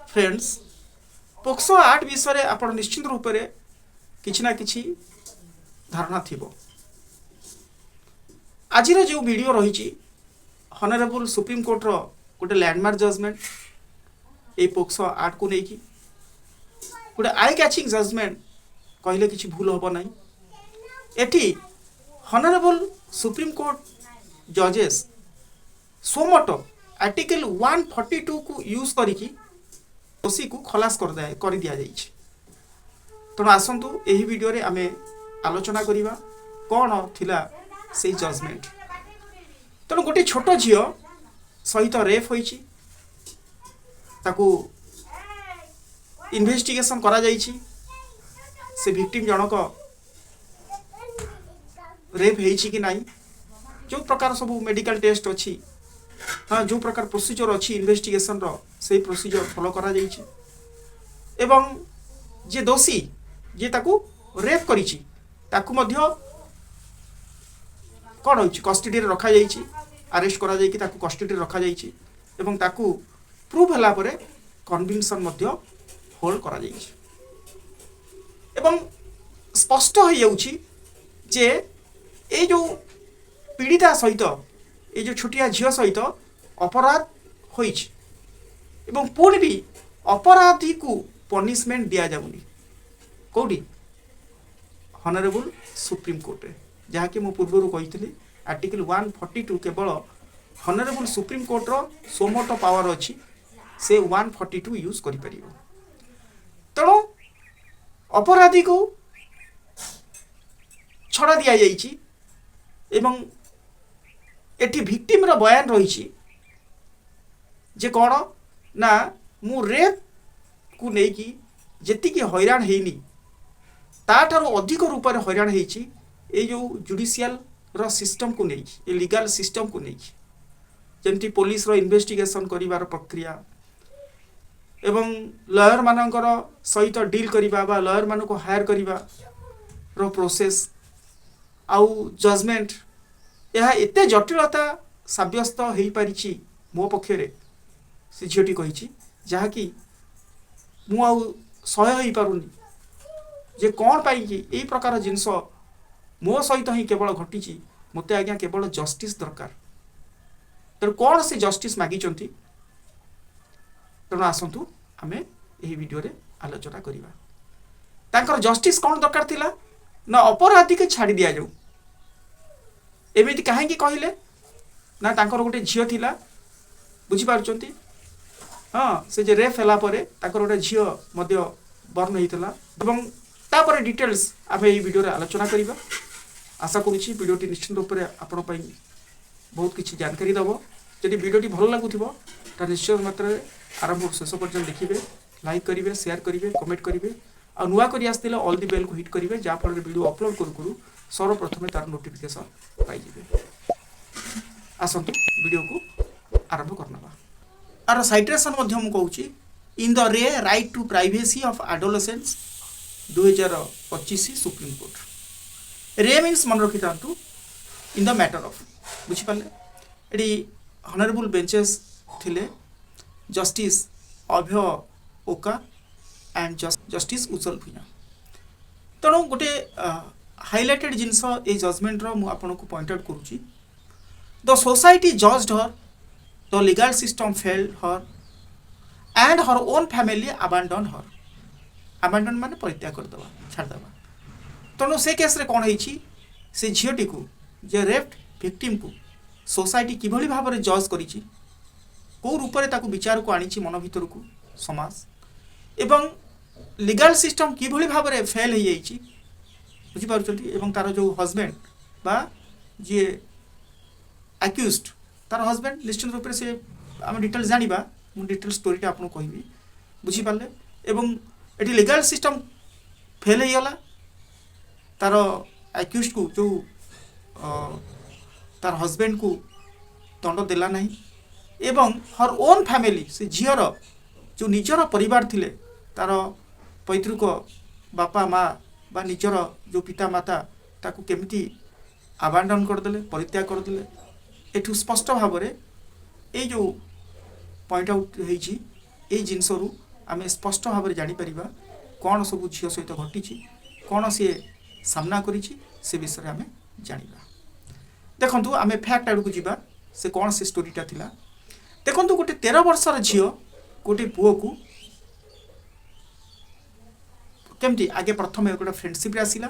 Friends POCSO art विषय आप निश्चित रूप से किसी ना किसी धारणा थी। आज जो वीडियो रही हॉनरेबल सुप्रीम कोर्ट रो गोटे लैंडमार्क जजमेंट ये पोक्सो आर्ट को लेकिन गोटे आई कैचिंग जजमेंट कहले किसी भूल हम ना। एटी हॉनरेबल सुप्रीम कोर्ट जजेस सोमोटो आर्टिकल 142 को यूज करिकी दोषी को खलास कर दिया जाइए। तेणु आसतु यही वीडियो रे आमे आलोचना करिबा कौन थिला से जजमेंट। तेणु गोटे छोट झील सहित रेप होइछि ताकू इन्वेस्टिगेशन करा जाइछि। से विक्टिम जनक रेप होइछि कि नहीं, जो प्रकार सब मेडिकल टेस्ट अच्छी, हाँ जो प्रकार प्रोसीजर अच्छी इन्वेस्टिगेशन रो से प्रोसीजर फॉलो करा जाइछि। एवं जे दोषी जे ताकू रेप करिछि ताकू मध्य कौन होइछि कस्टडी रे रखा जाइछि, अरेस्ट करा जाइछि, ताकू कस्टडी रे रखा जाइछि एवं ताकू प्रूव हला परे कन्विक्शन मध्य होल्ड करा जाइछि। एवं स्पष्ट हो जाउछि जे ए जो पीड़िता सहित ये जो छोटिया झील सहित अपराध होइछि एवं पुणी भी अपराधी को पनिशमेंट दिया जाउनी कौटी हॉनरेबल सुप्रीम कोर्ट रे, जहाँकि मु पूर्व कही आर्टिकल 142 केवल हॉनरेबल सुप्रीम कोर्ट रो सोमोटो पावर अच्छी से 142 यूज करि परिबो। तेणु अपराधी को छड़ा दिया जाइछि एवं एटी विक्टिम रो बयान रही जे कौन ना मु रेप को लेकी जेति की हैरान हेनी ताठार अधिक रूप में हैरान होइछि ए जो जुडिशियल रो सिस्टम को नहीं, ए लीगल सिस्टम को नहीं, जमती पुलिस रो इन्वेस्टिगेशन करिवार प्रक्रिया एवं लॉयर मानकर सहित डील करिबा बा लॉयर मान को हायर करिबा रो प्रोसेस आउ जजमेंट यह एते जटिलता सब्यस्त हो पारिछि मो पक्षरे से झीटी कही जहाँकि मु आउ सह्य हो पारुनी जे कौन पाई कि यही प्रकार जिनस मो सहित ही केवल घटी मते आज्ञा केवल जस्टिस दरकार। तेणु कौन से जस्टिस मागी तेणु आसतु आमे यही वीडियो रे आलोचना करिबा तांकर जस्टिस कौन दरकार थिला ना अपराधी के छाड़ी दिया जाऊ। एमिति काहेकि कहले ना तांकर गोटे झील थिला बुझी पारुचंती, हाँ से जे रेप हला परे तांकर गोटे झील मध्य बर्न होइतला एवं तापर डिटेल्स आमे एही वीडियो रे आलोचना करिबा। आशा करूछि वीडियोटी निश्चित रूप से आपण पई बहुत किछि जानकारी दबो। जदि वीडियोटी भल लागुथिबो ता निश्चित मात्रा रे आरंभ शेष पर्यंत देखिबे, लाइक करिवे, शेयर करिवे, कमेंट करिवे आ नुआ करी आस्तिले ऑल द बेल को हिट करिवे जा फल वीडियो अपलोड करू करू सर्वप्रथम तार नोटिफिकेशन पाई जिवे। आसंतु वीडियो को आरंभ करनबा। आर साइटेशन मध्य मु कहूची in the re right to privacy of adolescence 2025 supreme court. Re means मन रखी थांतु इन द मैटर ऑफ, बुझी पाले एडी हॉनरेबल बेंचेस थिले justice Abhay Oka and justice उज्जवल भुइया। तेणु गोटे हाइलाइटेड जिनस ए जजमेंट रो मु आपन को पॉइंट आउट करूची the society judged her, the legal system failed her and her own family abandon her. Abandon माने परित्याग कर दवा, छाड़ दवा। तेणु से केस रे कोन होइछि से झियोटी को जे रेप्ड विक्टिम को सोसाइटी किभली भाव में जज करिछि, को रूप रे ताकू विचार को आनिछि मन भीतर को समाज एवं लीगल सिस्टम किभली भाव में फेल हो जाइछि बुझी पारुछंती। एवं तार जो हस्बैंड बा जे अक्यूज्ड तार हस्बैंड निश्चित रूप से आम डिटेल्स जानिबा, मु डिटेल स्टोरीटा आपन कहबी बुझी पाले। एवं एटी लीगल सिस्टम फेल हो गला तार अक्यूज्ड को जो तार हस्बैंड को दंड देला नहीं एवं हर ओन फैमिली से झीर जो निजर परिवार थिले तार पैतृक बापा माँ बा निजर जो पिता माता ताकू केमिति आबांडन करदेले, परित्याग करदेले। एठू स्पष्ट भाव में ये जो पॉइंट आउट होइछि ए जिनसरू आम स्पष्ट भाव में जापर कौन सब झील सहित घटी कौन सी सामना करिछि से विषय आम जाना देखु आम फैक्ट आड़ को जीवा से कौन से स्टोरीटा थिला देखु गोटे 13 वर्षर झील गोटे पुओ को केमती आगे प्रथम गोटे फ्रेंडशिप आसला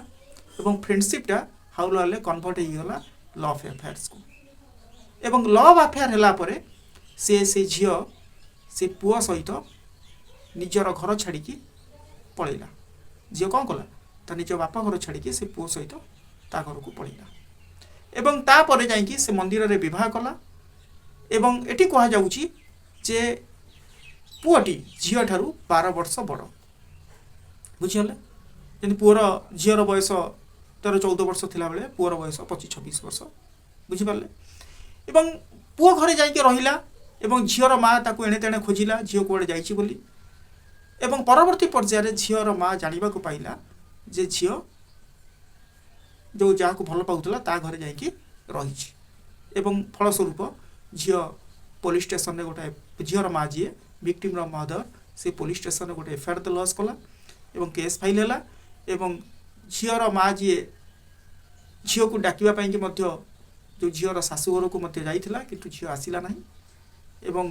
और फ्रेंडशिपटा हाउले कन्वर्ट होगा लव अफेयर्स को एवं लव अफेयर है से झील से पुओ सहित निजर घर छाड़ी पलैला झील कौन कला ता निज बापा घर छाड़ी से पुओ सहित ता घर को पलैला एवं तापर जाइकी से मंदिर रे विवाह कला एवं एटी कहा जाउची जे पुओटी झील ठारू 12 वर्ष बड़ बुझीगले जमी पुअर झीर बयस 13-14 वर्ष थिला बेले पुअर बयस 25-26 वर्ष बुझीपारे एवं पुओ घरे जाइके रहिला एवं झीर माँ ताकू एणे तेणे खोजिला झील कुआडे जाइछि बोली एवं परवर्ती पर्यायर झीर माँ जानिबा को पाइला जे झील जो जहाँ को भल पाउतला ता घरे जाइके रहिछि एवं फलस्वरूप झील पुलिस स्टेशन रे गोटे झीर माँ जी विक्टिम रो मदर से पुलिस स्टेशन रे गोटे एफआईआर लॉस कला एवं केस फाइल है एवं झीर माँ जी झील को डाकिबा जो झीर शाशुघर को जाइथिला किंतु झील आसिला नहीं एवं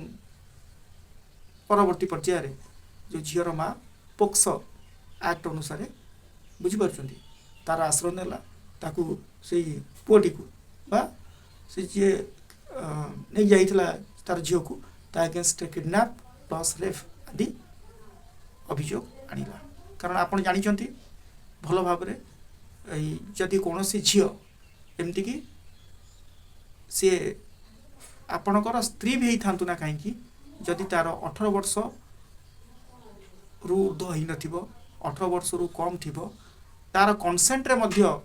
परवर्ती पर्यायर जो झीर माँ पोक्सो एक्ट अनुसार बुझीपार तार आश्रय नेला ताकू से पुओटी को बा से जी नहीं जाइथिला तार झील को ता अगेंस्ट किडनैप प्लस रेप आदि अभियोग आनिला कारण आपण जानी भल भाव जदि कौन सी झील एमती कि सी आपणकर स्त्री भी होता ना कहीं जदि तार 18 वर्ष रु ऊर्ध हो न 18 वर्ष रु कम थी तार कंसेंट रे मध्य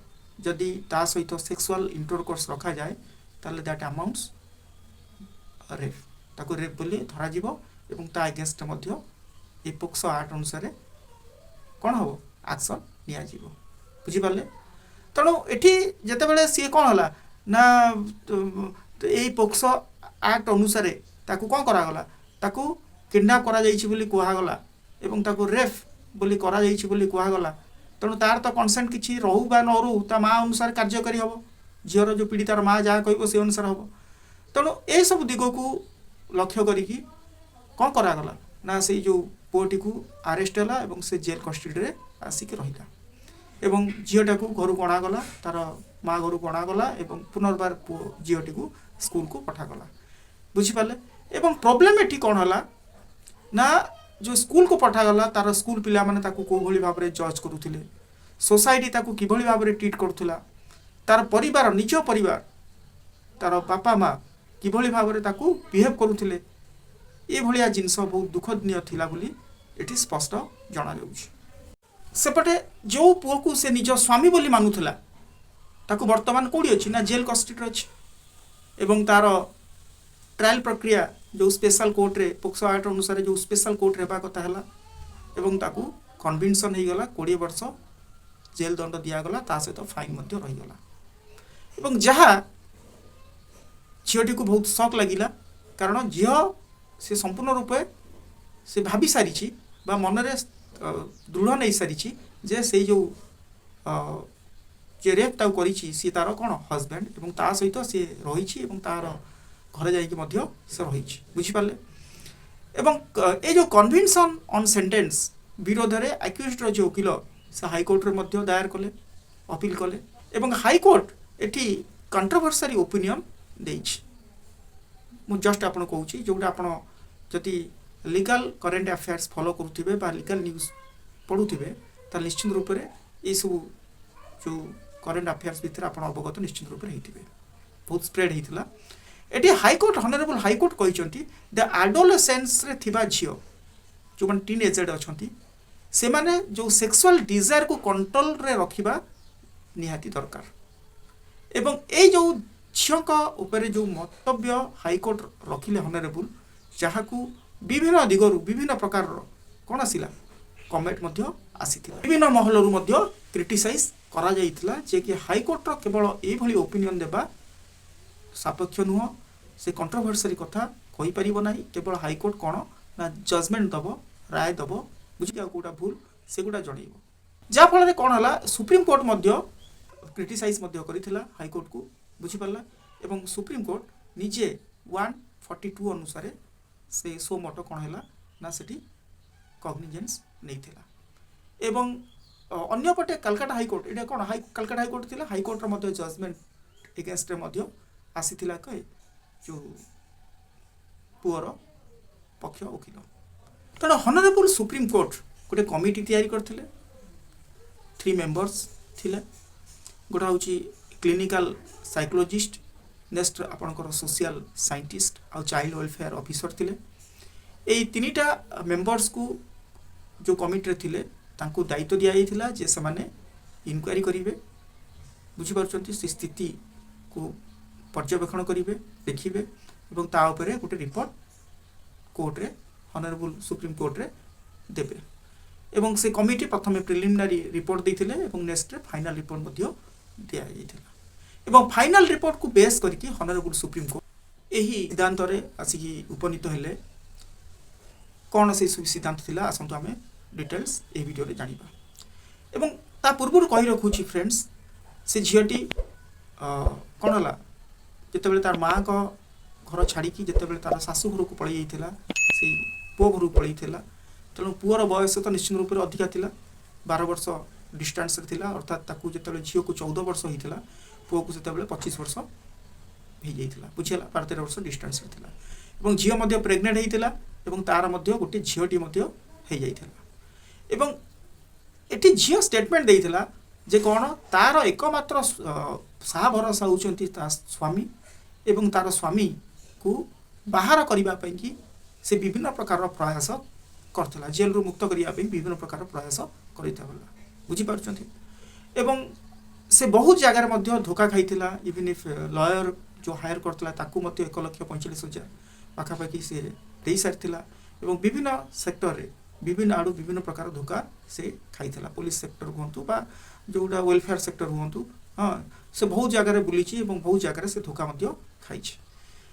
जदि ता सहित सेक्सुअल इंटरकोर्स रखा जाए ताले दैट अमाउंट्स रेप ताको रेप बोली धरा जीवो एवं ता अगेंस्ट मध्य ए पोक्सो एक्ट अनुसार कौन हम एक्शन निया जीवो बुझीपारे तेणु एठी जेते बेले सी कौन है ना यही पोक्सो एक्ट अनुसार ताकू कौन करागला ताकू किडनैप करा जाइछि बोली कहगला एवं ताकू रेप बोली करा जाइछि बोली कहगला तेणु तार तो कंसेंट किछि रहू बा न रहू ता माँ अनुसार कार्यकारी हम झीर जो पीड़ितार माँ जहाँ कह से अनुसार हम तेणु यह सब दिग को लक्ष्य करिकी कौन करागला ना से जो पुओटी को आरेस्ट है एवं से जेल कस्टडी रे आसिक रहिला एवं झीटा को घर को अणागला तार माँ घर को अणागला एवं पुनर्बार झीटी को स्कूल को पठागला बुझीपारे एवं प्रोब्लेम एटी कौन है ना जो स्कूल को पठागला तार स्कूल पिला माने ताकू को भली भाव में जज करुथिले सोसाइटी ताकू किभली भाव में ट्रीट करुथिला तार परिवार निज परिवार तार बापा माँ किभली भाव में ताकू बिहेव करुथिले ये भलिया जिनस बहुत दुखदनीय थिला बोली एटी स्पष्ट जना जाउछि सेपटे जो पुओ को से निज स्वामी बोली मानुथिला ताकू वर्तमान कोडी अछि ना जेल कस्टडी अछि एवं तार ट्रायल प्रक्रिया जो स्पेशल कोर्ट रे पोक्सो एक्ट अनुसार जो स्पेशल कोर्ट रे बा कथा हला एवं ताकू कन्विन्सन हो गला 20 वर्ष जेल दंड दिया गला ता सहित फाइन मध्य रही गला एवं जहाँ झीटी को बहुत शक लगिला कारण झी से संपूर्ण रूपे से भाभी सारी बा मनरे दृढ़ नहीं सारी जे से जो रेप ताऊ करी सी तार कौन हजबैंड एवं ता सहित सी रही तार घर जाइए से रही बुझीपारे एवं ये जो कन्विन्सन ऑन सेंटेंस विरोध में एक्यूज्ड जो वकिल से हाईकोर्ट रे दायर कले अपील कले एवं हाईकोर्ट एटी कंट्रोवर्शियल ओपिनियन देछि मु जस्ट आपन कहूँ जोटा आप जदि लीगल करेन्ट अफेयर्स फॉलो करुवे बा लीगल न्यूज पढ़ुवे तो निश्चित रूप से ये सब जो करेन्ट अफेयर्स भितर आप अवगत निश्चित रूप से होते बहुत स्प्रेड होता एटी हाईकोर्ट हनरेबल हाईकोर्ट कहते द एडोलेसेंस रे थिबा झियो जो मैंने टीन एजेड अच्छा से माने जो सेक्सुअल डिजायर को कंट्रोल रे रखिबा निहाती दरकार एवं ए जो झील उपरे जो मंतव्य हाईकोर्ट रखिले हनरेबल जहाँ को विभिन्न दिगरु विभिन्न प्रकार कौन आसिला कमेंट आसी विभिन्न महलू क्रिटिसाइज करा जाइथिला जे कि हाईकोर्ट केवल ये ओपिनियन देबा सापेक्ष नुह से कंट्रोवर्शियल कथा कही पारिबो नाही केवल हाईकोर्ट कौन ना जजमेंट दब राय दब बुझी कोटा भूल सेगुड़ा जनइब जहाँफल कौन है सुप्रीम कोर्ट क्रिटिसाइज करथिला हाई कोर्ट को बुझीपारा एवं सुप्रीम कोर्ट निजे 142 अनुसार से सो मटो कौन है ना सेठी कॉग्निजेंस नहीं थिला एवं अन्यपटे कलकाता हाईकोर्ट ये कौन कलकाता हाईकोर्ट थिला हाईकोर्टर जजमेंट एगेन्स्ट आसीथिला कहे जो पुअर पक्ष वकिल तेणु हनरेबल सुप्रीम कोर्ट गोटे कमिटी तैयारी करथिले 3 मेंबर्स थिले गोटा हूँ क्लिनिकल साइकोलॉजिस्ट नेक्स्ट आपणकर सोशल साइंटिस्ट आ चाइल्ड वेलफेयर ऑफिसर थिले यही 3टा मेंबर्स को जो कमिटी थिले तांको दायित्व दिया जाइथिला जे समाने इनक्वारी करिवे बुझी पारुचंती से स्थिति को पर्यवेक्षण करिवे देखिवे एवं ता उपरे गोटे रिपोर्ट कोर्ट रे ऑनरेबल सुप्रीम कोर्ट रे देबे एवं से कमिटी प्रथम प्रिलिमिनारी रिपोर्ट देथिले एवं नेक्स्ट फाइनल रिपोर्ट मध्य दिया जाइथिला एवं फाइनल रिपोर्ट को बेस करके ऑनरेबल सुप्रीम कोर्ट एही सिद्धांत रे आसिकी उपनीत हेले कौन से सिद्धांत थिला आसंतु आमे डिटेल्स ए वीडियो रे जानिबा एवं ता पूर्व कहि रखुची फ्रेंड्स से झियटी कौन है जितेबाला तार माँ को घर छाड़ी जितेबाला तार शाशु घर को पलि जाइथिला से पुओ घर को पलि तेणु पुअर बयस तो निश्चित रूप से अधिका थिला 12 वर्ष डिस्टेंस रे थिला अर्थात ताकू जितेबाला झियो को 14 वर्ष होइथिला पुओ को जितेबाला 25 वर्ष हो जाइथिला बुझिला 12-13 वर्ष डिस्टेंस रे थिला एवं झियो मध्ये प्रेग्नेंट होइथिला एवं तार मध्ये गोटे झियोटी मध्ये हो जाइथिला एवं एटी झियो स्टेटमेंट देइथिला जे कौन तार एकमात्र साहा भरोसा होउचंती ता स्वामी एवं तार स्वामी को बाहर करिबा पई कि से विभिन्न प्रकार प्रयास करथिला जेल रु मुक्त करिया पई विभिन्न प्रकार प्रयास करिताबला बुझी पारुचंती एवं से बहुत जगह मध्ये धोखा खाइथिला इवन इफ लॉयर जो हायर करथिला ताकू मध्ये 1,45,000 पाखापाखि से देई सारथिला एवं विभिन्न सेक्टर रे विभिन्न आड़ू विभिन्न प्रकार धोखा से खाइथिला पुलिस सेक्टर हुंतु बा जोटा वेलफेयर सेक्टर हुंतु हाँ से बहुत जगह बुली बहुत जगह से धोखा खाई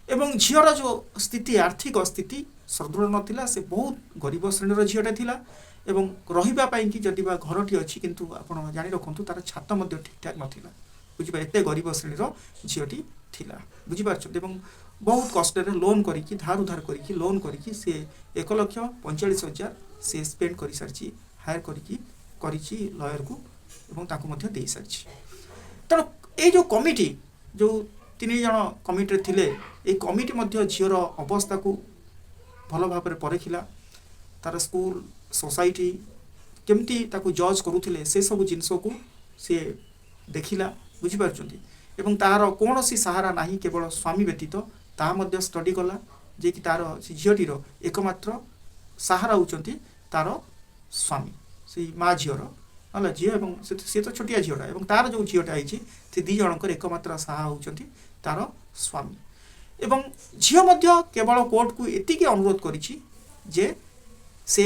एवं झीर जो स्थिति आर्थिक स्थिति सदृढ़ नाला से बहुत गरीब श्रेणीर झीटा थिला एवं रहिबा पई कि जदि बा घरटी अच्छी किंतु आपण जानि रखंतु तार छात मध्ये ठीक ठाक नथिला बुझिबा एते गरीब श्रेणीर झीटी थिला बुझि पारछ एवं बहुत कष्ट लोन करिकी धार उधार करिकी लोन करिकी से 1,45,000 से स्पेंड कर सारी हायर करिकी लॉयर को एवं ताकू मध्ये दे सारी तेणु ये जो कमिटी जो 3 जन कमिटी थिले ए कमिटी मध्ये झीर अवस्था को भल भाव में परखिला तार स्कूल सोसाइटी केमती ताकू जज करुथिले से सब जिनस को सी देखिला बुझी पारुचंती एवं तार कौन सी सहारा नहीं केवल स्वामी व्यतीत ता मध्ये स्टडी कला जे कि तार झीटीर एकमात्र सहारा होउचंती तार स्वामी से माँ झीर ना झील एवं सी तो छोटिया झीटा एवं तार जो झीटा आई से 2 जनकर एकमात्र सहारा होउचंती तार स्वामी एवं झील मध्य केवल कोर्ट को एतिके अनुरोध करिछि जे से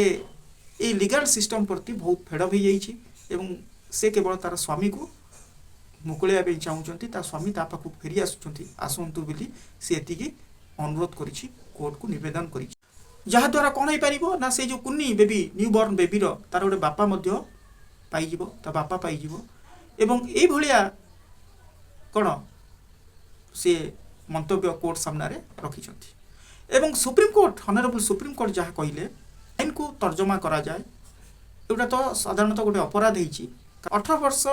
ए लीगल सिस्टम प्रति बहुत फेड हो जाइछि एवं से केवल तार स्वामी को मुकुलिया पे चाहूँगी ता स्वामी ता पाखु फेरी आसतु बोली सी एतिकी अनुरोध करिछि कोर्ट को निवेदन करिछि जहाँ द्वारा कौन हो पार ना से जो कुन्नी बेबी न्यू बॉर्न बेबीर तार गोटे बापा पाइज ता बापा पाइज एवं ये भलिया कौन से मंतव्य कोर्ट सामने रखिछंती एवं supreme court honourable supreme court जहाँ कहले आईन को तर्जमा करा जाए एटा तो साधारणतः गोटे अपराध होइछि 18 वर्ष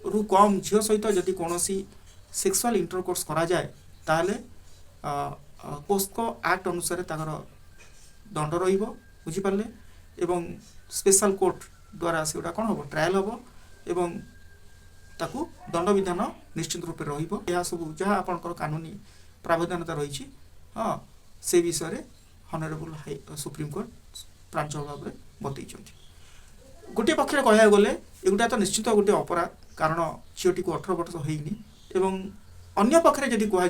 रु कम झील सहित जदि कौन सेक्सुअल इंटरकोर्स करा जाए ताले पोस्को एक्ट अनुसार ताकर दंड रहिबो बुझी पारले एवं स्पेशल कोर्ट द्वारा सेटा कौन हम ट्रायल हम एवं ताकू दंड विधान निश्चित रूप से रहिबो यह सब जहाँ आपनकर कानूनी प्रावधानता रही हाँ से विषय में ऑनरेबल हाई सुप्रीम कोर्ट प्रांचल भाव में बतई गोटे पक्षे कह गले एगुटा तो निश्चित गोटे अपराध कारण झीटी को 18 वर्ष होनी एवं अन्य पक्षे जदि कह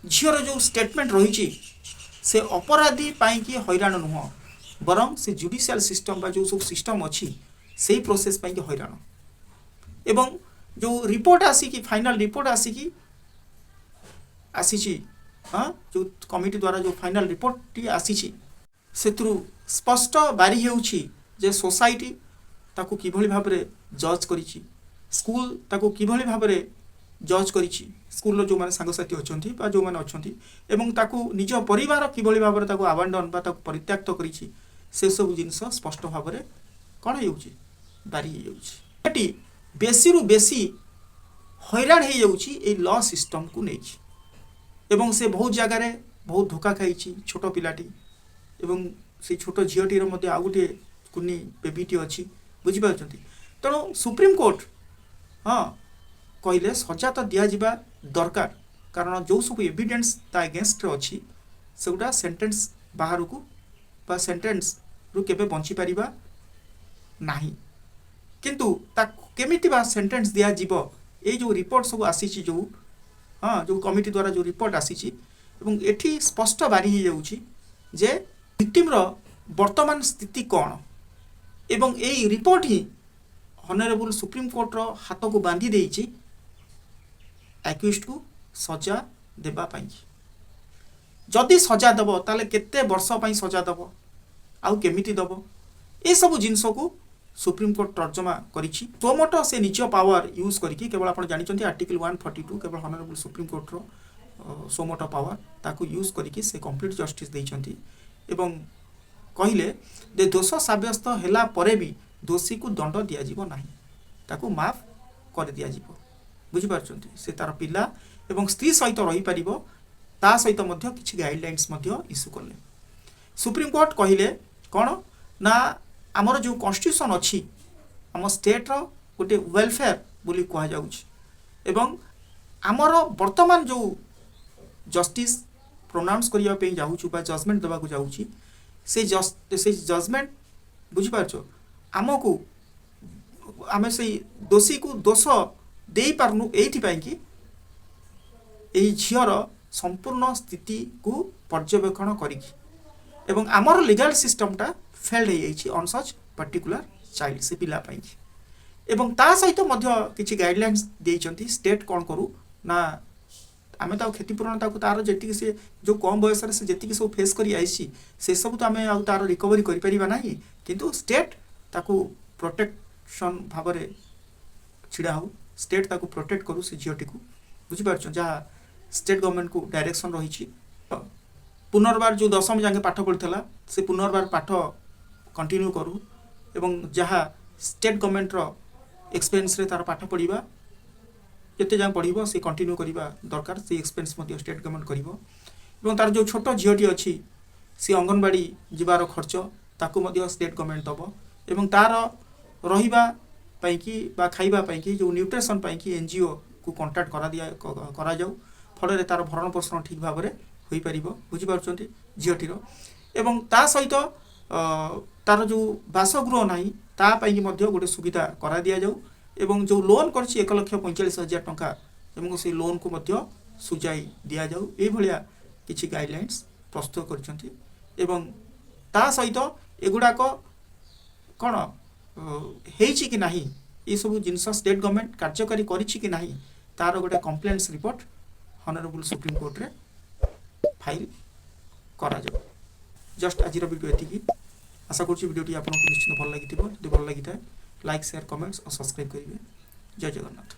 झीर जो स्टेटमेंट रही से अपराधी पाई कि हैरान नुह बरं से जुडिशियल सिस्टम बा जो सब सिस्टम अच्छी से प्रोसेस पाई कि हैरान एवं जो रिपोर्ट आसिकी फाइनल रिपोर्ट आसिकी आसी हाँ जो कमिटी द्वारा जो फाइनल रिपोर्ट टी आसी ସେଥିରୁ ସ୍ପଷ୍ଟ ବାରି ହେଉଛି ଯେ सोसाइटी ताकू किभଳି भाबरे जज करिछि, स्कूल ताकू किभଳି भाबरे जज करिछि, स्कूल जो माने सांगसाथी अछंती बा जो माने अछंती एवं ताकू निज परिवार किभଳି भाबरे ताकू अबांडन बा ताकू परित्याक्त करिछि, से सब जिंस स्पष्ट भाबरे कोन हेउछि बारी हेउछि। एटी बेसी रु बेसी हैरान हे जाउछि ए लॉ सिस्टम को नेछि एवं से बहुत जगह रे बहुत धोखा खाइछि छोट पिलाटी एवं से छोट झियोटी रो मध्ये आ गुटे कुनी बेबीटी अछि बुझि पाछंती। तेणु सुप्रीम कोर्ट हाँ कहले सजा तो दिया जिबा दरकार, कारण जो सब एविडेंस ता अगेंस्ट रे अछि सेगुडा सेंटेंस बाहर को बा सेंटेंस रु केबे बंची परिबा नाही, किंतु ता केमिति बा सेंटेंस दिया जिवो ए जो रिपोर्ट सब आसीची जो हाँ जो कमिटी द्वारा जो रिपोर्ट आसीची एवं एठी स्पष्ट बारी ही जाउची जे विक्टिम रो वर्तमान स्थिति कौन एवं ए रिपोर्ट ही ऑनरेबल सुप्रीम कोर्ट रो हाथ को बांधी देइची एक्यूज्ड को सजा देबा पाई। जदि सजा दबो ताले केते वर्ष पाई सजा दबो आउ केमिति दबो ए सब जिंस को सुप्रीम कोर्ट तर्जमा करिछि। सोमोटो से निज पावर यूज करिकि केवल आपण जानिचंती आर्टिकल 142 केवल ऑनरेबल सुप्रीम कोर्ट रो सोमोटो पावर ताकू यूज करिकि से कंप्लीट जस्टिस देइचंती एवं कहिले दे दोष साब्यस्त होला परे भी दोषी को दंड दिया जिवो नाही, ताकू माफ कर दिया जिवो बुझि पारचंती। से तार पिला एवं स्त्री सहित रही परिबो ता सहित मध्य किछि गाइडलाइंस मध्य इशू करले। सुप्रीम कोर्ट कहिले कोन ना आमर जो कॉन्स्टिट्यूशन अच्छी आम स्टेट रो गोटे वेलफेयर बोली कह जाउछि एवं आमर वर्तमान जो जस्टिस प्रोनाउंस करिया पे जाउछु बा जजमेंट देबा को जाउछि से जजमेंट बुझि पारछो आमको आमे से दोषी को दोष देई पारनु एठी पाई कि एई झियर संपूर्ण स्थिति को पर्यवेक्षण करिकि एवं आमर लीगल सिस्टमटा फेल्ड हो जाइए ऑन सच पर्टिकुलर चाइल्ड से पिला पाई एवं ता सहित मध्य किछि गाइडलाइंस देइचंती स्टेट कोन करू ना आमे ता क्षतिपूरण ताको तार जेतिक से जो कम बयस रे से जेतिक सब फेस करी आइसी से सब तो आमे आ तार रिकवरी करि परिबा नाही, किंतु स्टेट ताको प्रोटेक्शन भाबरे छिडा हो, स्टेट ताको प्रोटेक्ट करू से जियोटी को बुझि पारछ जहा स्टेट गवर्नमेंट को डायरेक्शन रहिछि। पुनर्बार जो 10वीं जाके पाठ पढ़िथला से पुनर्बार पाठ कंटिन्यू करू एवं जहाँ स्टेट गवर्नमेंट रो एक्सपेरियंस रे तार पाठ पढ़िबा केते जां पढ़िबो से कंटिन्यू करिबा दरकार, से एक्सपेरियंस मध्य स्टेट गवर्नमेंट करिबो एवं तार जो छोट झियोटी अछि से अंगनवाड़ी जिबार खर्च ताकू मध्य स्टेट गवर्नमेंट दबो एवं तार रहिबा पई कि बा खाइबा पई कि जो न्यूट्रिशन पई कि एनजीओ को कांटेक्ट करा जाऊ फल रे तार भरण पोषण ठीक भाव रे होई परिबो बुझि पारछंती झियोटी रो एवं ता सहित तार जो बासगृह नाही ता पई मध्य गोटे सुविधा करा दिया जाऊ एवं जो लोन करछि 1,45,000 टंका एवं से लोन को मध्य सुजाई दिया जाऊ ए भलिया किछि गाइडलाइंस प्रस्तुत करछंती एवं ता सहित एगुडा को कोन हेछि कि नाही ए सब जिंस स्टेट गवर्नमेंट कार्यकारी करिछि कि नाही तार गोटे complaints report honourable supreme court रे फाइल करा जाऊ। जस्ट आज वीडियो एतिकी आशा करूँ वीडियोटी आपको निश्चित भल लगी, भल लगी लाइक शेयर कमेंट्स और सब्सक्राइब करेंगे। जय जगन्नाथ।